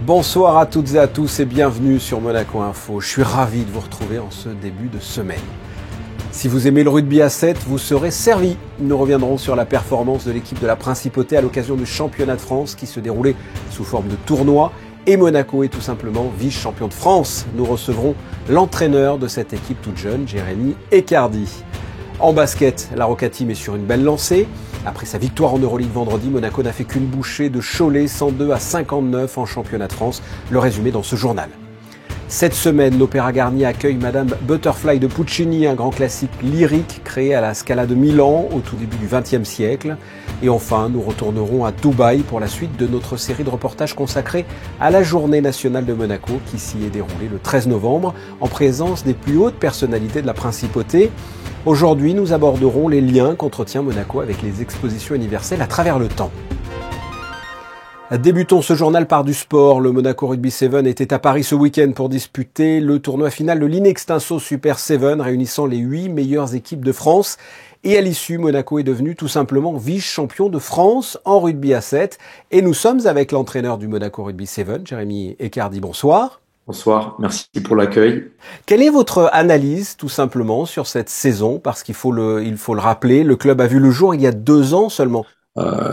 Bonsoir à toutes et à tous et bienvenue sur Monaco Info. Je suis ravi de vous retrouver en ce début de semaine. Si vous aimez le rugby à 7, vous serez servi. Nous reviendrons sur la performance de l'équipe de la Principauté à l'occasion du championnat de France qui se déroulait sous forme de tournoi. Et Monaco est tout simplement vice-champion de France. Nous recevrons l'entraîneur de cette équipe toute jeune, Jérémy Ecardi. En basket, la Roca Team est sur une belle lancée. Après sa victoire en Euroleague vendredi, Monaco n'a fait qu'une bouchée de Cholet, 102-59 en championnat de France. Le résumé dans ce journal. Cette semaine, l'Opéra Garnier accueille Madame Butterfly de Puccini, un grand classique lyrique créé à la Scala de Milan au tout début du XXe siècle. Et enfin, nous retournerons à Dubaï pour la suite de notre série de reportages consacrée à la Journée nationale de Monaco qui s'y est déroulée le 13 novembre en présence des plus hautes personnalités de la Principauté. Aujourd'hui, nous aborderons les liens qu'entretient Monaco avec les expositions universelles à travers le temps. Débutons ce journal par du sport. Le Monaco Rugby 7 était à Paris ce week-end pour disputer le tournoi final de l'Inextinso Super 7 réunissant les 8 meilleures équipes de France. Et à l'issue, Monaco est devenu tout simplement vice-champion de France en rugby à 7. Et nous sommes avec l'entraîneur du Monaco Rugby 7, Jérémy Ecardi. Bonsoir. Bonsoir, merci pour l'accueil. Quelle est votre analyse, tout simplement, sur cette saison? Parce qu'il faut le rappeler, le club a vu le jour il y a 2 ans seulement.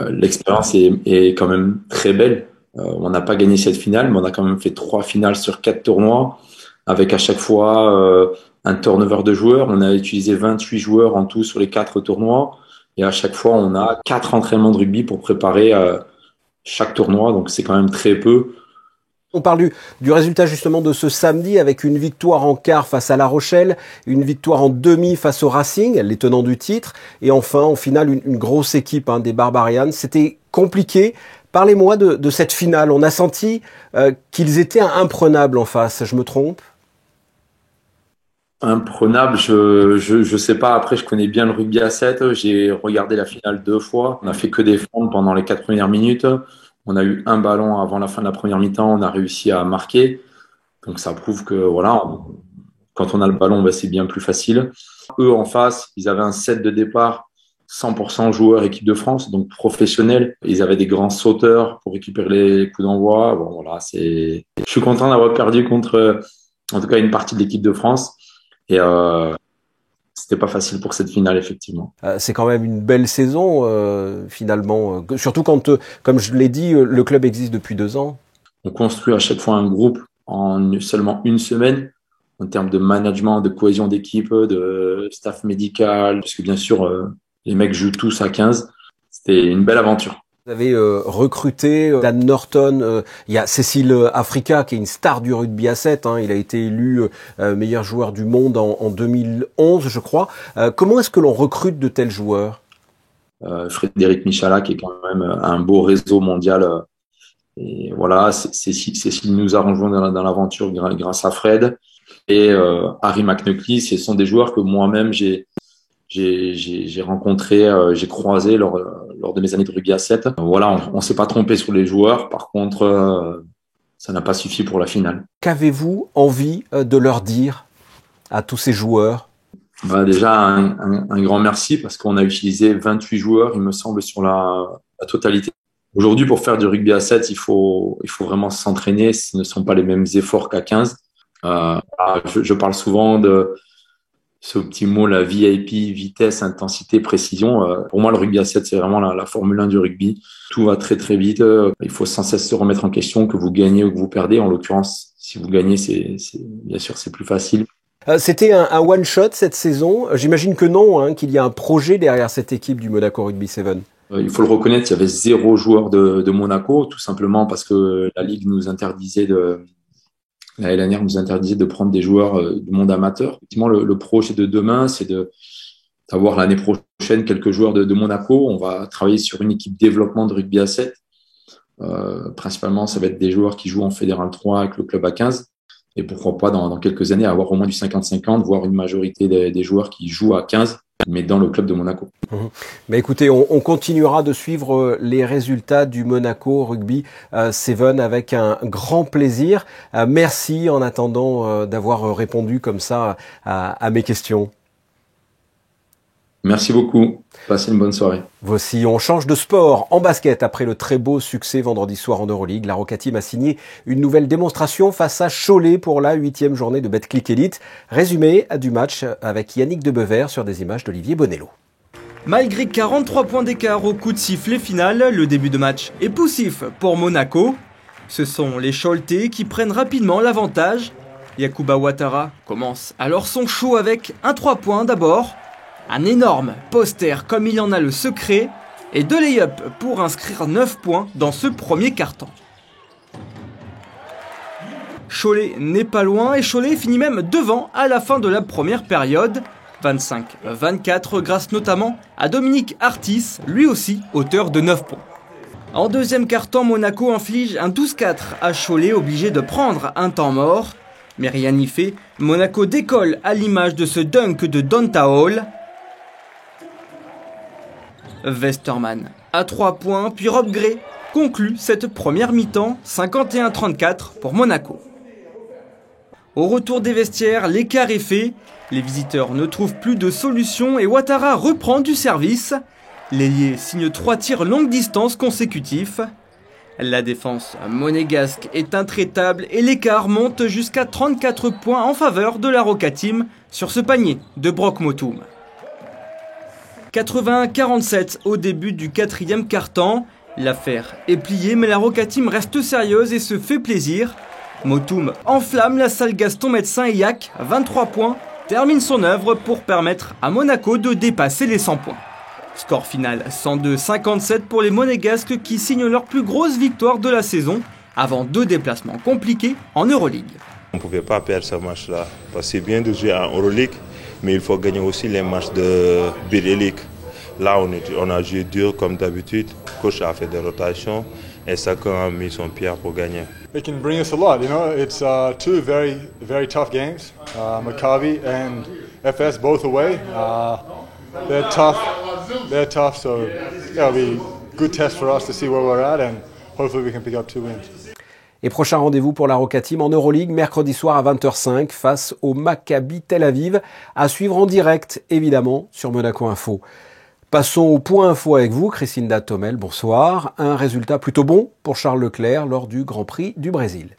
L'expérience est quand même très belle. On n'a pas gagné cette finale, mais on a quand même fait 3 finales sur 4 tournois, avec à chaque fois un turnover de joueurs. On a utilisé 28 joueurs en tout sur les 4 tournois, et à chaque fois, on a 4 entraînements de rugby pour préparer chaque tournoi, donc c'est quand même très peu. On parle du résultat justement de ce samedi avec une victoire en quart face à La Rochelle, une victoire en demi face au Racing, les tenants du titre, et enfin en finale une grosse équipe des Barbarians. C'était compliqué. Parlez-moi de cette finale. On a senti qu'ils étaient imprenables en face. Je me trompe? Imprenable, je sais pas. Après, je connais bien le rugby à 7. J'ai regardé la finale 2 fois. On a fait que défendre pendant les 4 premières minutes. On a eu un ballon avant la fin de la première mi-temps. On a réussi à marquer. Donc, ça prouve que voilà, quand on a le ballon, c'est bien plus facile. Eux, en face, ils avaient un set de départ 100% joueurs équipe de France, donc professionnels. Ils avaient des grands sauteurs pour récupérer les coups d'envoi. Bon, voilà, je suis content d'avoir perdu contre, en tout cas, une partie de l'équipe de France. Et c'était pas facile pour cette finale, effectivement. C'est quand même une belle saison, finalement. Surtout quand, comme je l'ai dit, le club existe depuis 2 ans. On construit à chaque fois un groupe en seulement une semaine, en termes de management, de cohésion d'équipe, de staff médical, parce que bien sûr, les mecs jouent tous à 15. C'était une belle aventure. Vous avez recruté Dan Norton, il y a Cécile Africa qui est une star du rugby à 7, il a été élu meilleur joueur du monde en 2011 je crois. Comment est-ce que l'on recrute de tels joueurs? Frédéric Michala qui est quand même un beau réseau mondial. Et voilà, Cécile nous a rejoint dans l'aventure grâce à Fred. Et Harry McNuckley, ce sont des joueurs que moi-même j'ai rencontré, j'ai croisé lors de mes années de rugby à 7. Voilà, on s'est pas trompé sur les joueurs. Par contre, ça n'a pas suffi pour la finale. Qu'avez-vous envie de leur dire à tous ces joueurs? Déjà, un grand merci parce qu'on a utilisé 28 joueurs, il me semble, sur la totalité. Aujourd'hui, pour faire du rugby à 7, il faut vraiment s'entraîner. Ce ne sont pas les mêmes efforts qu'à 15. Je parle souvent de ce petit mot, la VIP, vitesse, intensité, précision. Pour moi, le rugby à 7, c'est vraiment la Formule 1 du rugby. Tout va très, très vite. Il faut sans cesse se remettre en question, que vous gagnez ou que vous perdez. En l'occurrence, si vous gagnez, bien sûr, c'est plus facile. C'était un one-shot cette saison. J'imagine que non, qu'il y a un projet derrière cette équipe du Monaco Rugby 7. Il faut le reconnaître, il y avait 0 joueur de Monaco, tout simplement parce que la Ligue nous interdisait la LNR nous interdisait de prendre des joueurs du monde amateur. Effectivement, le projet de demain, c'est d'avoir l'année prochaine quelques joueurs de Monaco. On va travailler sur une équipe développement de rugby à 7. Principalement, ça va être des joueurs qui jouent en Fédéral 3 avec le club à 15. Et pourquoi pas, dans quelques années, avoir au moins du 50-50, voire une majorité des joueurs qui jouent à 15, mais dans le club de Monaco. Mais écoutez, on continuera de suivre les résultats du Monaco Rugby 7 avec un grand plaisir. Merci en attendant d'avoir répondu comme ça à mes questions. Merci beaucoup. Passez une bonne soirée. Voici, on change de sport. En basket, après le très beau succès vendredi soir en Euroleague, la Roca Team a signé une nouvelle démonstration face à Cholet pour la 8e journée de Betclic Elite. Résumé du match avec Yannick Debever sur des images d'Olivier Bonello. Malgré 43 points d'écart au coup de sifflet final, le début de match est poussif pour Monaco. Ce sont les Choletais qui prennent rapidement l'avantage. Yacouba Ouattara commence alors son show avec un 3 points d'abord, un énorme poster comme il en a le secret, et 2 lay-up pour inscrire 9 points dans ce premier quart-temps. Cholet n'est pas loin et Cholet finit même devant à la fin de la première période. 25-24 grâce notamment à Dominique Artis, lui aussi auteur de 9 points. En deuxième quart-temps, Monaco inflige un 12-4 à Cholet, obligé de prendre un temps mort. Mais rien n'y fait, Monaco décolle à l'image de ce dunk de Donta Hall. Westerman à 3 points, puis Rob Gray conclut cette première mi-temps 51-34 pour Monaco. Au retour des vestiaires, l'écart est fait. Les visiteurs ne trouvent plus de solution et Ouattara reprend du service. L'ailier signe 3 tirs longue distance consécutifs. La défense monégasque est intraitable et l'écart monte jusqu'à 34 points en faveur de la Roca Team sur ce panier de Brock Motum. 81-47 au début du 4e quart-temps. L'affaire est pliée mais la Roca Team reste sérieuse et se fait plaisir. Motum enflamme la salle Gaston Médecin et Yak, 23 points, termine son œuvre pour permettre à Monaco de dépasser les 100 points. Score final 102-57 pour les Monégasques qui signent leur plus grosse victoire de la saison avant 2 déplacements compliqués en Euroleague. On ne pouvait pas perdre ce match-là parce que c'est bien de jouer en Euroleague, mais il faut gagner aussi les matchs de B-League. Là, on a joué dur comme d'habitude. Le coach a fait des rotations et chacun a mis son pierre pour gagner. It can bring us a lot, you know. It's 2 very tough games. Maccabi and FS both away. They're tough, so it'll be a good test for us to see where we're at and hopefully we can pick up 2 wins. Et prochain rendez-vous pour la Roca Team en Euroleague, mercredi soir à 20h05 face au Maccabi Tel Aviv, à suivre en direct évidemment sur Monaco Info. Passons au point info avec vous, Christinda Tomel, bonsoir. Un résultat plutôt bon pour Charles Leclerc lors du Grand Prix du Brésil.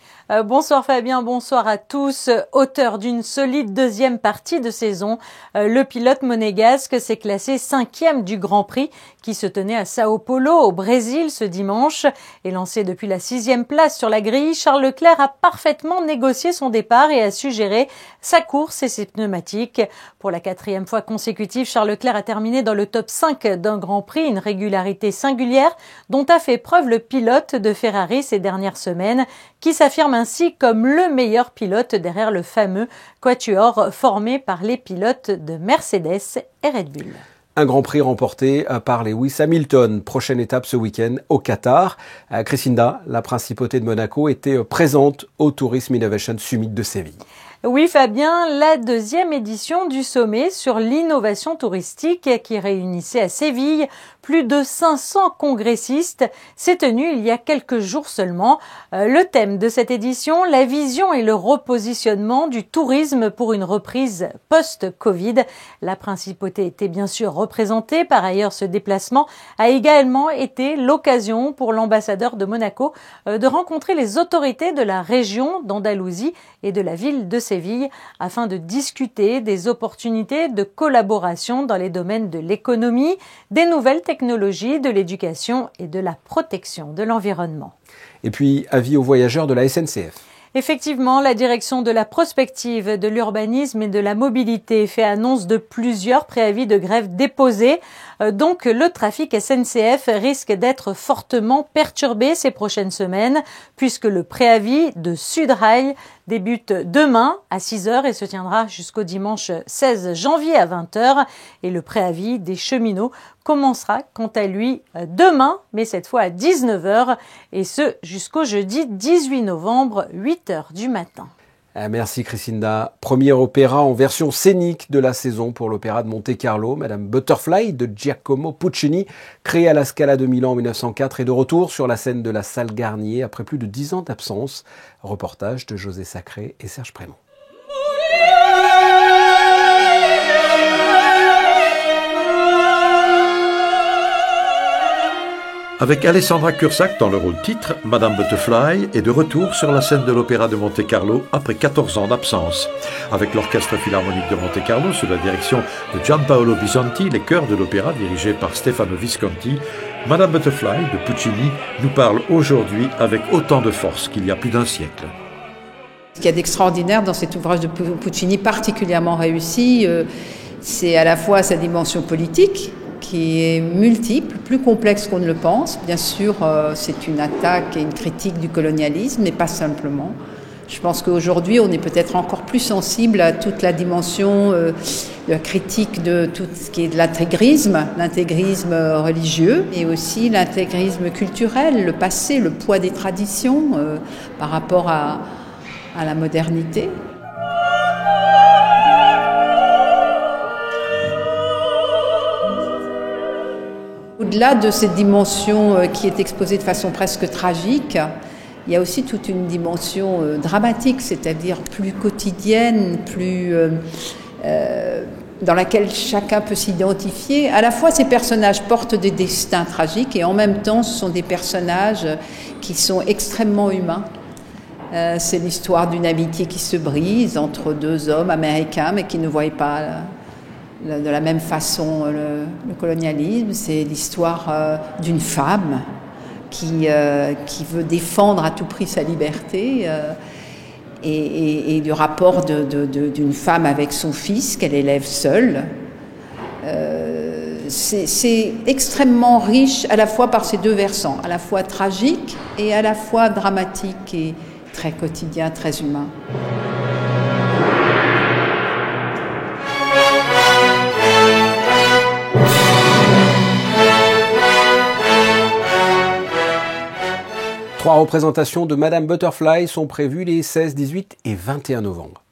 Bonsoir Fabien, bonsoir à tous. Auteur d'une solide deuxième partie de saison, le pilote monégasque s'est classé 5e du Grand Prix qui se tenait à Sao Paulo au Brésil ce dimanche. Et lancé depuis la 6e place sur la grille, Charles Leclerc a parfaitement négocié son départ et a su gérer sa course et ses pneumatiques. Pour la 4e fois consécutive, Charles Leclerc a terminé dans le top 5 d'un Grand Prix, une régularité singulière dont a fait preuve le pilote de Ferrari ces dernières semaines, qui s'affirme ainsi comme le meilleur pilote derrière le fameux quatuor formé par les pilotes de Mercedes et Red Bull. Un Grand Prix remporté par Lewis Hamilton. Prochaine étape ce week-end au Qatar. Christinda, la principauté de Monaco, était présente au Tourism Innovation Summit de Séville. Oui Fabien, la 2e édition du sommet sur l'innovation touristique qui réunissait à Séville plus de 500 congressistes s'est tenue il y a quelques jours seulement. Le thème de cette édition, la vision et le repositionnement du tourisme pour une reprise post-Covid. La principauté était bien sûr représentée. Par ailleurs, ce déplacement a également été l'occasion pour l'ambassadeur de Monaco de rencontrer les autorités de la région d'Andalousie et de la ville de Séville afin de discuter des opportunités de collaboration dans les domaines de l'économie, des nouvelles technologies, de l'éducation et de la protection de l'environnement. Et puis, avis aux voyageurs de la SNCF. Effectivement, la direction de la prospective, de l'urbanisme et de la mobilité fait annonce de plusieurs préavis de grève déposés. Donc, le trafic SNCF risque d'être fortement perturbé ces prochaines semaines puisque le préavis de Sudrail débute demain à 6h et se tiendra jusqu'au dimanche 16 janvier à 20h. Et le préavis des cheminots commencera quant à lui demain, mais cette fois à 19h et ce jusqu'au jeudi 18 novembre, 8h du matin. Merci Christinda. Premier opéra en version scénique de la saison pour l'opéra de Monte-Carlo. Madame Butterfly de Giacomo Puccini, créé à la Scala de Milan en 1904, est de retour sur la scène de la salle Garnier après plus de 10 ans d'absence. Reportage de José Sacré et Serge Prémont. Avec Alessandra Cursac dans le rôle titre, Madame Butterfly est de retour sur la scène de l'Opéra de Monte-Carlo après 14 ans d'absence. Avec l'Orchestre Philharmonique de Monte-Carlo sous la direction de Gianpaolo Bisonti, les chœurs de l'opéra dirigés par Stefano Visconti, Madame Butterfly de Puccini nous parle aujourd'hui avec autant de force qu'il y a plus d'un siècle. Ce qu'il y a d'extraordinaire dans cet ouvrage de Puccini, particulièrement réussi, c'est à la fois sa dimension politique, qui est multiple, plus complexe qu'on ne le pense. Bien sûr, c'est une attaque et une critique du colonialisme, mais pas simplement. Je pense qu'aujourd'hui, on est peut-être encore plus sensible à toute la dimension la critique de tout ce qui est de l'intégrisme religieux, et aussi l'intégrisme culturel, le passé, le poids des traditions par rapport à la modernité. Au-delà de cette dimension qui est exposée de façon presque tragique, il y a aussi toute une dimension dramatique, c'est-à-dire plus quotidienne, plus dans laquelle chacun peut s'identifier. À la fois, ces personnages portent des destins tragiques et en même temps, ce sont des personnages qui sont extrêmement humains. C'est l'histoire d'une amitié qui se brise entre deux hommes américains, mais qui ne voient pas de la même façon le colonialisme. C'est l'histoire d'une femme qui veut défendre à tout prix sa liberté et du rapport d'une femme avec son fils qu'elle élève seule. C'est extrêmement riche à la fois par ces deux versants, à la fois tragique et à la fois dramatique et très quotidien, très humain. Trois représentations de Madame Butterfly sont prévues les 16, 18 et 21 novembre.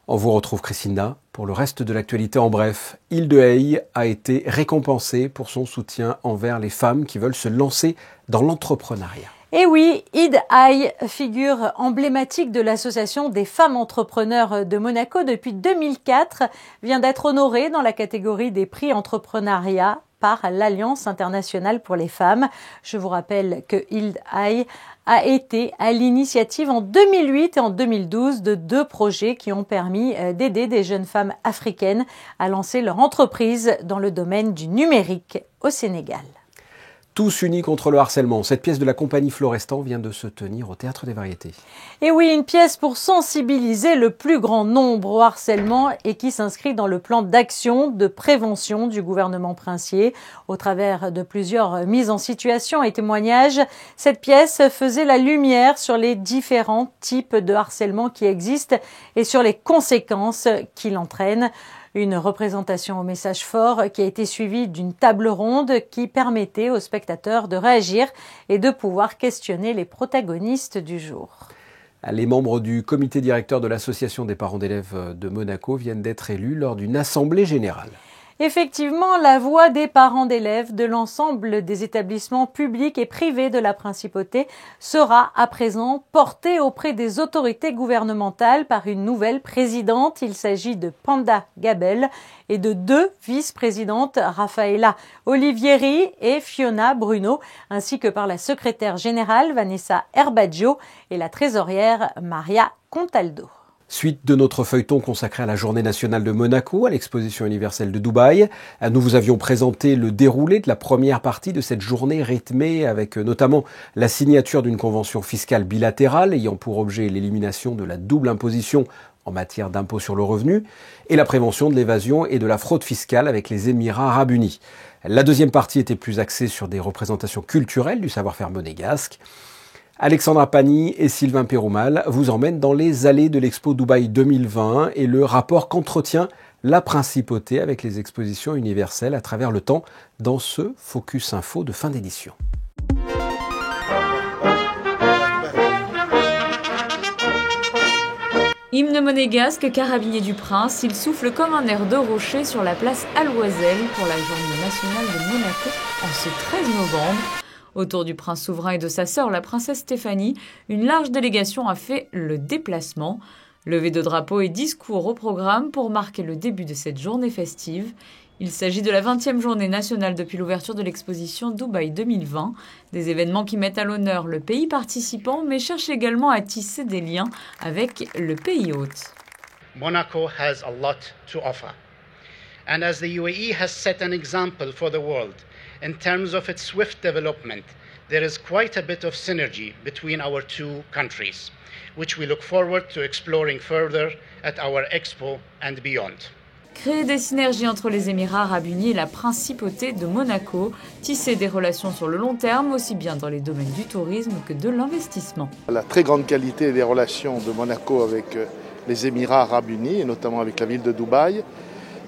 On vous retrouve Christina pour le reste de l'actualité en bref. Hilde Hey a été récompensée pour son soutien envers les femmes qui veulent se lancer dans l'entrepreneuriat. Et oui, Hilde Hey, figure emblématique de l'association des femmes entrepreneurs de Monaco depuis 2004, vient d'être honorée dans la catégorie des prix entrepreneuriat par l'Alliance internationale pour les femmes. Je vous rappelle que Hilde Hey a été à l'initiative en 2008 et en 2012 de deux projets qui ont permis d'aider des jeunes femmes africaines à lancer leur entreprise dans le domaine du numérique au Sénégal. Tous unis contre le harcèlement. Cette pièce de la compagnie Florestan vient de se tenir au Théâtre des Variétés. Et oui, une pièce pour sensibiliser le plus grand nombre au harcèlement et qui s'inscrit dans le plan d'action de prévention du gouvernement princier. Au travers de plusieurs mises en situation et témoignages, cette pièce faisait la lumière sur les différents types de harcèlement qui existent et sur les conséquences qu'il entraîne. Une représentation au message fort qui a été suivie d'une table ronde qui permettait aux spectateurs de réagir et de pouvoir questionner les protagonistes du jour. Les membres du comité directeur de l'association des parents d'élèves de Monaco viennent d'être élus lors d'une assemblée générale. Effectivement, la voix des parents d'élèves de l'ensemble des établissements publics et privés de la Principauté sera à présent portée auprès des autorités gouvernementales par une nouvelle présidente. Il s'agit de Panda Gabel et de deux vice-présidentes, Raffaella Olivieri et Fiona Bruno, ainsi que par la secrétaire générale Vanessa Herbaggio et la trésorière Maria Contaldo. Suite de notre feuilleton consacré à la Journée nationale de Monaco, à l'exposition universelle de Dubaï. Nous vous avions présenté le déroulé de la première partie de cette journée rythmée avec notamment la signature d'une convention fiscale bilatérale ayant pour objet l'élimination de la double imposition en matière d'impôt sur le revenu et la prévention de l'évasion et de la fraude fiscale avec les Émirats arabes unis. La deuxième partie était plus axée sur des représentations culturelles du savoir-faire monégasque. Alexandra Pani et Sylvain Péroumal vous emmènent dans les allées de l'Expo Dubaï 2020 et le rapport qu'entretient la Principauté avec les expositions universelles à travers le temps dans ce Focus Info de fin d'édition. Hymne monégasque, carabinier du prince, il souffle comme un air de rocher sur la place Aloiselle pour la Journée nationale de Monaco en ce 13 novembre. Autour du prince souverain et de sa sœur, la princesse Stéphanie, une large délégation a fait le déplacement. Levée de drapeau et discours au programme pour marquer le début de cette journée festive. Il s'agit de la 20e journée nationale depuis l'ouverture de l'exposition Dubaï 2020, des événements qui mettent à l'honneur le pays participant mais cherchent également à tisser des liens avec le pays hôte. Monaco has a lot to offer. And as the UAE has set an example for the world in terms of its swift development, there is quite a bit of synergy between our two countries, which we look forward to exploring further at our expo and beyond. Créer des synergies entre les Émirats arabes unis et la principauté de Monaco, tisser des relations sur le long terme, aussi bien dans les domaines du tourisme que de l'investissement. La très grande qualité des relations de Monaco avec les Émirats arabes unis, et notamment avec la ville de Dubaï,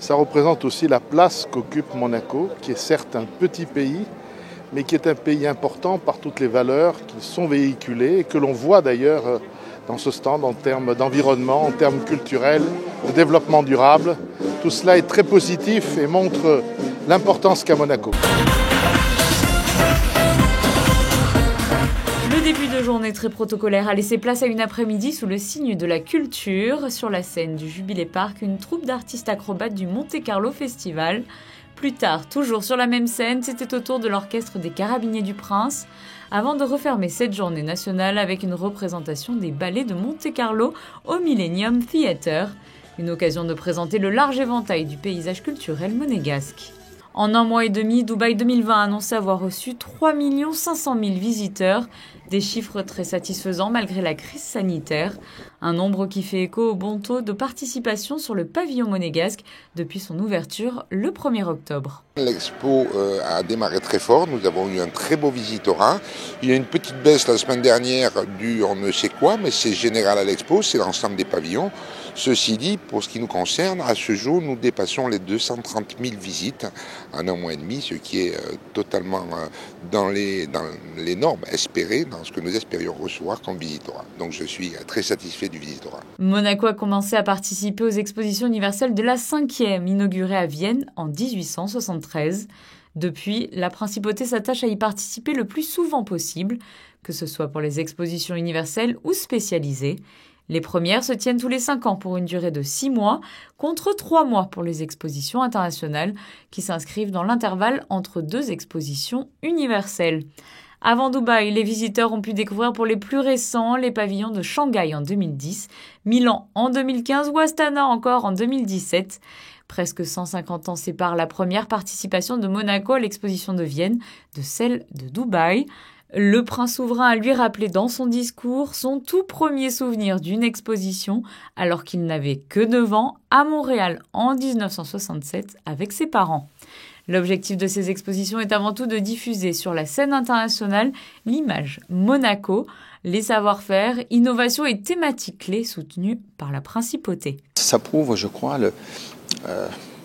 ça représente aussi la place qu'occupe Monaco, qui est certes un petit pays, mais qui est un pays important par toutes les valeurs qui sont véhiculées et que l'on voit d'ailleurs dans ce stand en termes d'environnement, en termes culturels, de développement durable. Tout cela est très positif et montre l'importance qu'a Monaco. Le début de journée très protocolaire a laissé place à une après-midi sous le signe de la culture. Sur la scène du Jubilee Park, une troupe d'artistes acrobates du Monte Carlo Festival. Plus tard, toujours sur la même scène, c'était au tour de l'orchestre des Carabiniers du Prince, avant de refermer cette journée nationale avec une représentation des ballets de Monte Carlo au Millennium Theatre, une occasion de présenter le large éventail du paysage culturel monégasque. En un mois et demi, Dubaï 2020 a annoncé avoir reçu 3 500 000 visiteurs, des chiffres très satisfaisants malgré la crise sanitaire, un nombre qui fait écho au bon taux de participation sur le pavillon monégasque depuis son ouverture le 1er octobre. L'expo a démarré très fort, nous avons eu un très beau visitorat. Il y a une petite baisse la semaine dernière due on ne sait quoi, mais c'est général à l'expo, c'est l'ensemble des pavillons. Ceci dit, pour ce qui nous concerne, à ce jour, nous dépassons les 230 000 visites en un mois et demi, ce qui est totalement dans les normes espérées, dans ce que nous espérions recevoir comme visitorat. Donc je suis très satisfait du visitorat. Monaco a commencé à participer aux expositions universelles de la 5e, inaugurée à Vienne en 1873. Depuis, la principauté s'attache à y participer le plus souvent possible, que ce soit pour les expositions universelles ou spécialisées. Les premières se tiennent tous les 5 ans pour une durée de 6 mois, contre 3 mois pour les expositions internationales, qui s'inscrivent dans l'intervalle entre 2 expositions universelles. Avant Dubaï, les visiteurs ont pu découvrir pour les plus récents les pavillons de Shanghai en 2010, Milan en 2015 ou Astana encore en 2017. Presque 150 ans séparent la première participation de Monaco à l'exposition de Vienne de celle de Dubaï. Le prince souverain a lui rappelé dans son discours son tout premier souvenir d'une exposition alors qu'il n'avait que 9 ans à Montréal en 1967 avec ses parents. L'objectif de ces expositions est avant tout de diffuser sur la scène internationale l'image Monaco, les savoir-faire, innovations et thématiques clés soutenues par la principauté. Ça prouve, je crois,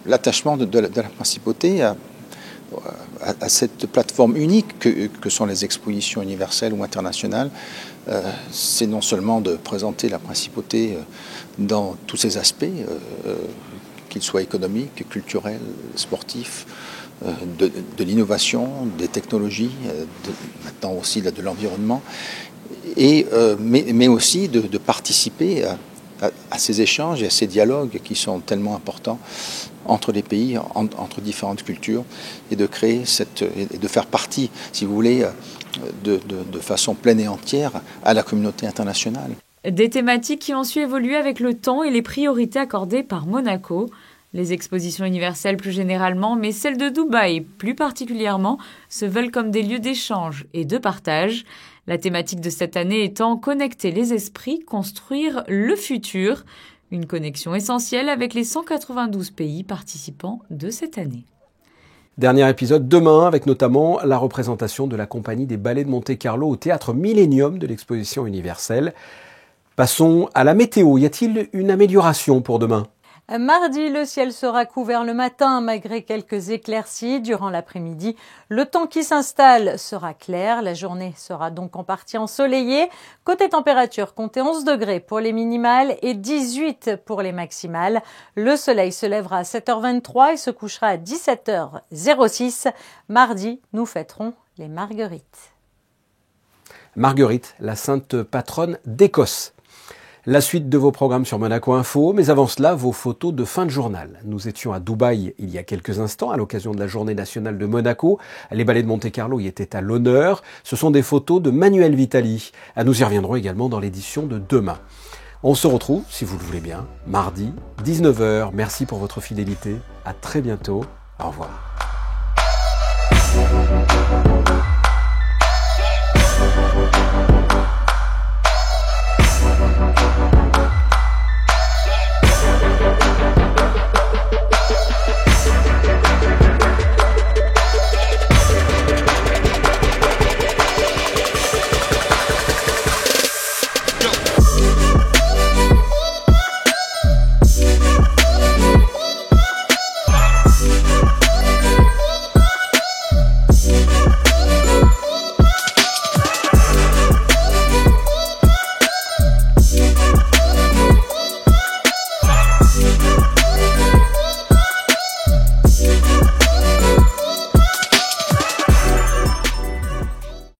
l'attachement de la principauté à cette plateforme unique que sont les expositions universelles ou internationales. C'est non seulement de présenter la principauté dans tous ses aspects, qu'ils soient économiques, culturels, sportifs, de l'innovation, des technologies, maintenant aussi de l'environnement, mais aussi de participer à ces échanges et à ces dialogues qui sont tellement importants entre les pays, entre différentes cultures, et de créer et de faire partie, si vous voulez, de façon pleine et entière à la communauté internationale. Des thématiques qui ont su évoluer avec le temps et les priorités accordées par Monaco. Les expositions universelles plus généralement, mais celles de Dubaï plus particulièrement, se veulent comme des lieux d'échange et de partage. La thématique de cette année étant connecter les esprits, construire le futur. Une connexion essentielle avec les 192 pays participants de cette année. Dernier épisode demain avec notamment la représentation de la compagnie des ballets de Monte Carlo au théâtre Millennium de l'exposition universelle. Passons à la météo. Y a-t-il une amélioration pour demain ? Mardi, le ciel sera couvert le matin malgré quelques éclaircies. Durant l'après-midi, le temps qui s'installe sera clair. La journée sera donc en partie ensoleillée. Côté température, comptez 11 degrés pour les minimales et 18 pour les maximales. Le soleil se lèvera à 7h23 et se couchera à 17h06. Mardi, nous fêterons les Marguerites. Marguerite, la sainte patronne d'Écosse. La suite de vos programmes sur Monaco Info, mais avant cela, vos photos de fin de journal. Nous étions à Dubaï il y a quelques instants à l'occasion de la journée nationale de Monaco. Les ballets de Monte-Carlo y étaient à l'honneur. Ce sont des photos de Manuel Vitali. Nous y reviendrons également dans l'édition de demain. On se retrouve, si vous le voulez bien, mardi, 19h. Merci pour votre fidélité. À très bientôt. Au revoir.